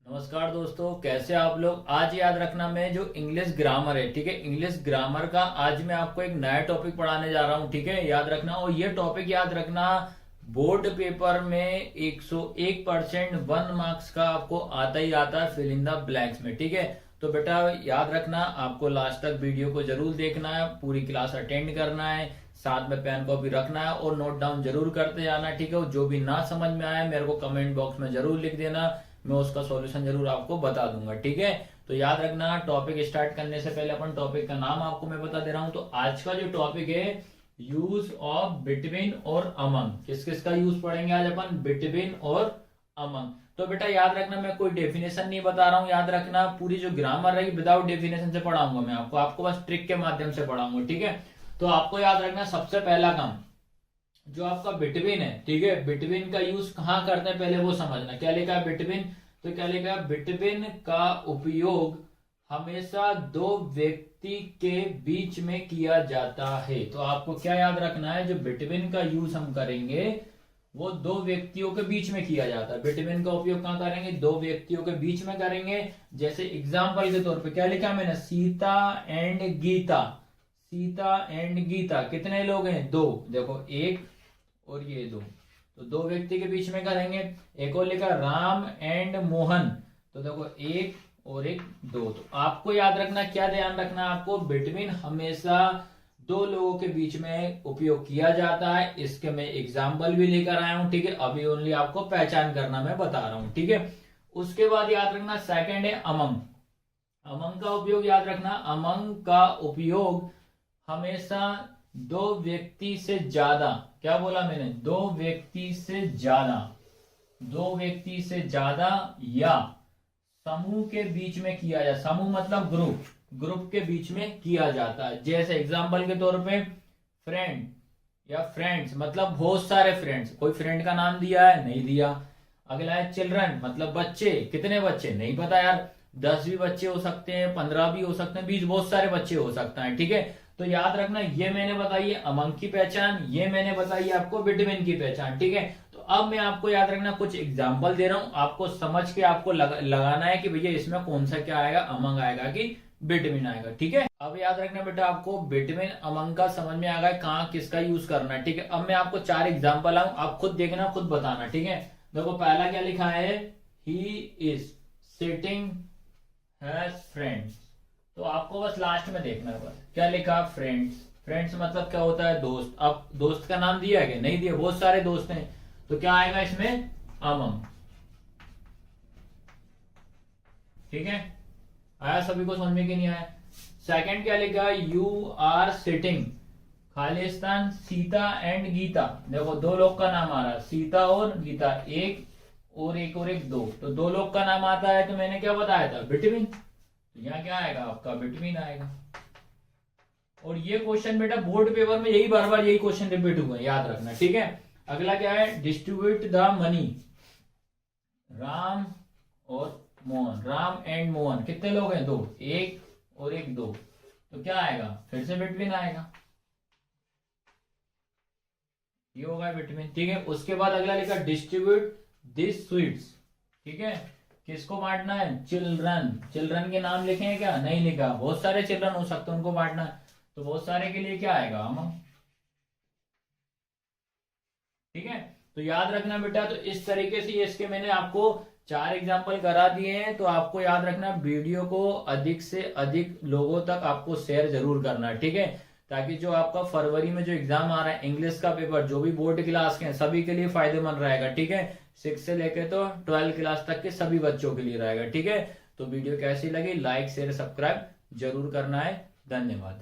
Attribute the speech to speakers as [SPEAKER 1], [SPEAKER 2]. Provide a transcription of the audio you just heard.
[SPEAKER 1] नमस्कार दोस्तों, कैसे आप लोग। आज याद रखना, मैं जो इंग्लिश ग्रामर है, ठीक है, इंग्लिश ग्रामर का आज मैं आपको एक नया टॉपिक पढ़ाने जा रहा हूँ, ठीक है, याद रखना। और ये टॉपिक याद रखना, बोर्ड पेपर में 101% 1 मार्क्स का आपको आता ही आता है, फिल इन द ब्लैंक्स में, ठीक है। तो बेटा याद रखना, आपको लास्ट तक वीडियो को जरूर देखना है, पूरी क्लास अटेंड करना है, साथ में पेन कॉपी रखना है और नोट डाउन जरूर करते जाना, ठीक है। जो भी ना समझ में आए मेरे को कमेंट बॉक्स में जरूर लिख देना, मैं उसका सॉल्यूशन जरूर आपको बता दूंगा, ठीक है। तो याद रखना, टॉपिक स्टार्ट करने से पहले अपन टॉपिक का नाम आपको मैं बता दे रहा हूं। तो आज का जो टॉपिक है, यूज ऑफ बिटवीन और अमंग। किस किस का यूज पढ़ेंगे आज अपन? बिटवीन और अमंग। तो बेटा याद रखना, मैं कोई डेफिनेशन नहीं बता रहा हूं, याद रखना पूरी जो ग्रामर रहेगी विदाउट डेफिनेशन से पढ़ाऊंगा मैं आपको बस ट्रिक के माध्यम से पढ़ाऊंगा, ठीक है। तो आपको याद रखना, सबसे पहला काम जो आपका बिटवीन है, ठीक है, बिटवीन का यूज कहाँ करते हैं पहले वो समझना। क्या लिखा है बिटवीन? तो क्या लिखा है? बिटवीन का उपयोग हमेशा दो व्यक्ति के बीच में किया जाता है। तो आपको क्या याद रखना है, जो बिटवीन का यूज हम करेंगे वो दो व्यक्तियों के बीच में किया जाता है। बिटवीन का उपयोग कहाँ करेंगे? दो व्यक्तियों के बीच में करेंगे। जैसे एग्जाम्पल के तौर पे क्या लिखा मैंने? सीता एंड गीता। सीता एंड गीता कितने लोग हैं? दो। देखो, एक और ये दो, तो दो व्यक्ति के बीच में करेंगे। एक और लिखा राम एंड मोहन, तो देखो एक और एक दो। तो आपको याद रखना, क्या ध्यान रखना आपको, बिटवीन हमेशा दो लोगों के बीच में उपयोग किया जाता है। इसके मैं एग्जाम्पल भी लेकर आया हूं, ठीक है। अभी ओनली आपको पहचान करना मैं बता रहा हूं, ठीक है। उसके बाद याद रखना, सेकंड है अमंग। अमंग का उपयोग याद रखना, अमंग का उपयोग हमेशा दो व्यक्ति से ज्यादा, क्या बोला मैंने? दो व्यक्ति से ज्यादा, दो व्यक्ति से ज्यादा या समूह के बीच में किया जाए। समूह मतलब ग्रुप, ग्रुप के बीच में किया जाता है। जैसे एग्जांपल के तौर पे फ्रेंड या फ्रेंड्स मतलब बहुत सारे फ्रेंड्स। कोई फ्रेंड का नाम दिया है? नहीं दिया। अगला है चिल्ड्रन मतलब बच्चे। कितने बच्चे? नहीं पता यार। 10 भी बच्चे हो सकते हैं, 15 भी हो सकते हैं, 20, बहुत सारे बच्चे हो सकते हैं, ठीक है। तो याद रखना, ये मैंने बताई है अमंग की पहचान, ये मैंने बताई है आपको बिटवीन की पहचान, ठीक है। तो अब मैं आपको याद रखना कुछ एग्जाम्पल दे रहा हूं, आपको समझ के आपको लगाना है कि भैया इसमें कौन सा क्या आएगा, अमंग आएगा कि बिटवीन आएगा, ठीक है। अब याद रखना बेटा, आपको बिटवीन अमंग का समझ में आ गया कहाँ किसका यूज करना है, ठीक है। अब मैं आपको 4 एग्जाम्पल आऊं, आप खुद देखना खुद बताना, ठीक है। देखो पहला क्या लिखा है, he is sitting has friends. तो आपको बस लास्ट में देखना है, बस क्या लिखा? फ्रेंड्स। फ्रेंड्स मतलब क्या होता है? दोस्त। अब दोस्त का नाम दिया है क्या? नहीं दिया, बहुत सारे दोस्त हैं, तो क्या आएगा इसमें? अमंग, ठीक है। आया सभी को समझ में कि नहीं आया? सेकंड क्या लिखा? You are sitting Khalistan Sita and Gita. देखो दो लोग का नाम आ रहा है, सीता और गीता, एक और एक और एक, दो। तो दो लोग का नाम आता है, तो मैंने क्या बताया था? बिटवीन। तो यहाँ क्या आएगा आपका? बिटवीन आएगा। और ये क्वेश्चन बेटा बोर्ड पेपर में यही बार बार यही क्वेश्चन रिपीट हुआ है, याद रखना, ठीक है। अगला क्या है? Distribute the money. राम और मोहन, राम एंड मोहन कितने लोग हैं? दो, एक और एक, दो। तो क्या आएगा? फिर से बिटवीन आएगा, ये होगा बिटवीन, ठीक है। उसके बाद अगला लिखा डिस्ट्रीब्यूट दिस स्वीट्स, ठीक है। किसको बांटना है? चिल्ड्रन। चिल्ड्रन के नाम लिखे हैं क्या? नहीं लिखा। बहुत सारे चिल्ड्रन हो सकते हैं, उनको बांटना है, तो बहुत सारे के लिए क्या आएगा? अमंग, ठीक है। तो याद रखना बेटा, तो इस तरीके से इसके मैंने आपको 4 एग्जाम्पल करा दिए हैं। तो आपको याद रखना, वीडियो को अधिक से अधिक लोगों तक आपको शेयर जरूर करना है, ठीक है, ताकि जो आपका फरवरी में जो एग्जाम आ रहा है इंग्लिश का पेपर, जो भी बोर्ड क्लास के हैं सभी के लिए फायदेमंद रहेगा, ठीक है। 6 से लेके तो 12 क्लास तक के सभी बच्चों के लिए रहेगा, ठीक है। तो वीडियो कैसी लगी, लाइक शेयर सब्सक्राइब जरूर करना है। धन्यवाद।